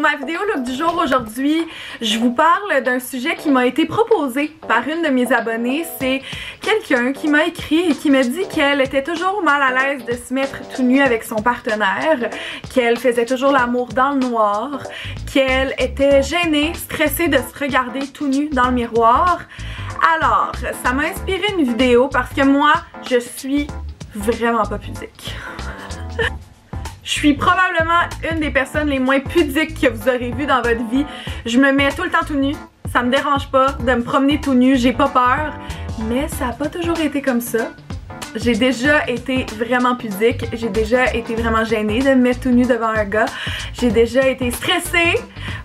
Pour ma vidéo look du jour aujourd'hui, je vous parle d'un sujet qui m'a été proposé par une de mes abonnées. C'est quelqu'un qui m'a écrit et qui m'a dit qu'elle était toujours mal à l'aise de se mettre tout nu avec son partenaire, qu'elle faisait toujours l'amour dans le noir, qu'elle était gênée, stressée de se regarder tout nu dans le miroir. Alors, ça m'a inspiré une vidéo parce que moi, je suis vraiment pas pudique. Je suis probablement une des personnes les moins pudiques que vous aurez vues dans votre vie. Je me mets tout le temps tout nu. Ça me dérange pas de me promener tout nu, j'ai pas peur. Mais ça a pas toujours été comme ça. J'ai déjà été vraiment pudique, j'ai déjà été vraiment gênée de me mettre tout nu devant un gars. J'ai déjà été stressée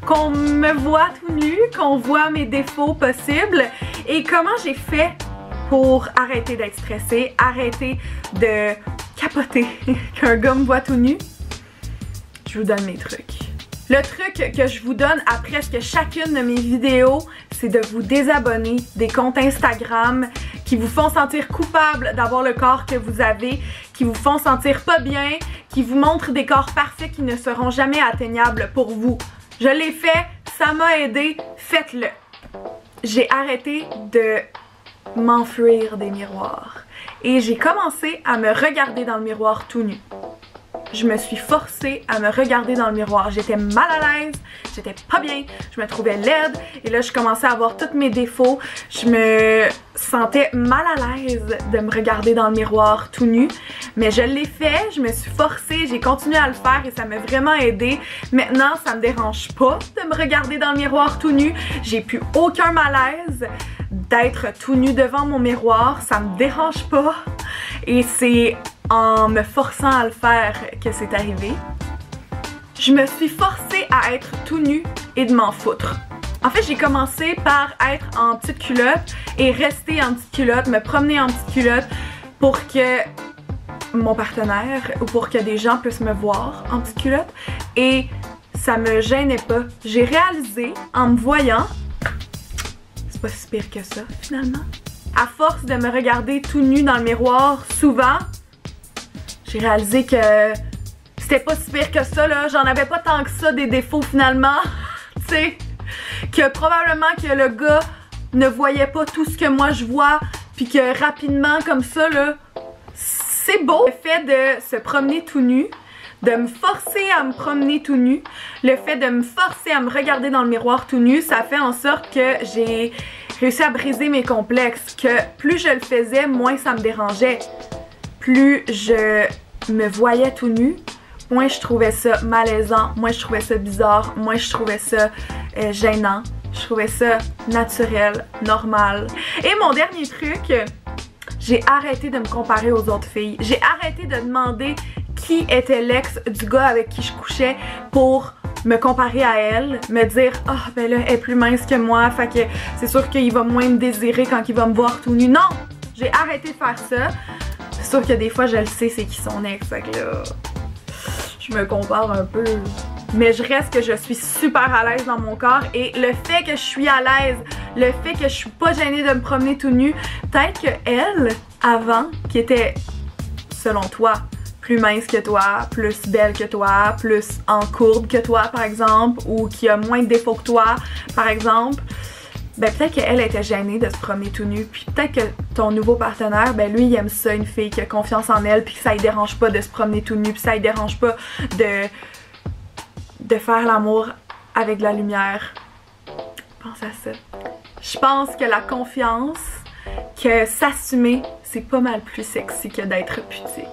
qu'on me voit tout nu, qu'on voit mes défauts possibles. Et comment j'ai fait pour arrêter d'être stressée, arrêter de capoter qu'un gars me voit tout nu? Je vous donne mes trucs. Le truc que je vous donne à presque chacune de mes vidéos, c'est de vous désabonner des comptes Instagram qui vous font sentir coupable d'avoir le corps que vous avez, qui vous font sentir pas bien, qui vous montrent des corps parfaits qui ne seront jamais atteignables pour vous. Je l'ai fait, ça m'a aidé, faites-le. J'ai arrêté de m'enfuir des miroirs et j'ai commencé à me regarder dans le miroir tout nu. Je me suis forcée à me regarder dans le miroir. J'étais mal à l'aise, j'étais pas bien, je me trouvais laide et là je commençais à voir tous mes défauts. Je me sentais mal à l'aise de me regarder dans le miroir tout nu, mais je l'ai fait, je me suis forcée, j'ai continué à le faire et ça m'a vraiment aidé. Maintenant, ça me dérange pas de me regarder dans le miroir tout nu. J'ai plus aucun malaise d'être tout nu devant mon miroir, ça me dérange pas et c'est en me forçant à le faire que c'est arrivé. Je me suis forcée à être tout nu et de m'en foutre. En fait, j'ai commencé par être en petite culotte et rester en petite culotte, me promener en petite culotte pour que mon partenaire ou pour que des gens puissent me voir en petite culotte et ça me gênait pas. J'ai réalisé en me voyant, c'est pas si pire que ça finalement. À force de me regarder tout nu dans le miroir, souvent, j'ai réalisé que c'était pas si pire que ça, là. J'en avais pas tant que ça des défauts finalement. Tu sais, que probablement que le gars ne voyait pas tout ce que moi je vois, puis que rapidement comme ça, là, c'est beau. Le fait de se promener tout nu, de me forcer à me promener tout nu, le fait de me forcer à me regarder dans le miroir tout nu, ça fait en sorte que j'ai réussi à briser mes complexes, que plus je le faisais, moins ça me dérangeait. Plus je me voyais tout nu, moins je trouvais ça malaisant, moins je trouvais ça bizarre, moins je trouvais ça gênant, je trouvais ça naturel, normal. Et mon dernier truc, j'ai arrêté de me comparer aux autres filles. J'ai arrêté de demander qui était l'ex du gars avec qui je couchais pour me comparer à elle, me dire « Ah, oh, ben là, elle est plus mince que moi, fait que c'est sûr qu'il va moins me désirer quand il va me voir tout nu. » Non! J'ai arrêté de faire ça. C'est sûr que des fois, je le sais c'est qui son ex, fait que là, je me compare un peu. Mais je reste que je suis super à l'aise dans mon corps et le fait que je suis à l'aise, le fait que je suis pas gênée de me promener tout nu, peut-être que elle, avant, qui était, selon toi, plus mince que toi, plus belle que toi, plus en courbe que toi par exemple, ou qui a moins de défauts que toi par exemple, ben peut-être qu'elle était gênée de se promener tout nu, puis peut-être que ton nouveau partenaire, ben lui il aime ça, une fille qui a confiance en elle, puis que ça lui dérange pas de se promener tout nu, puis ça lui dérange pas de faire l'amour avec de la lumière. Pense à ça. Je pense que la confiance, que s'assumer, c'est pas mal plus sexy que d'être pudique.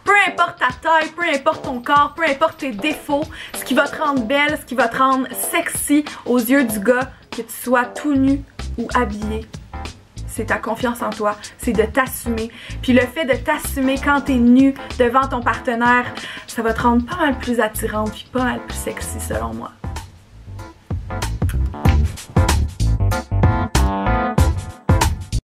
Peu importe ta taille, peu importe ton corps, peu importe tes défauts, ce qui va te rendre belle, ce qui va te rendre sexy aux yeux du gars, que tu sois tout nu ou habillé, c'est ta confiance en toi, c'est de t'assumer. Puis le fait de t'assumer quand t'es nu devant ton partenaire, ça va te rendre pas mal plus attirante puis pas mal plus sexy selon moi.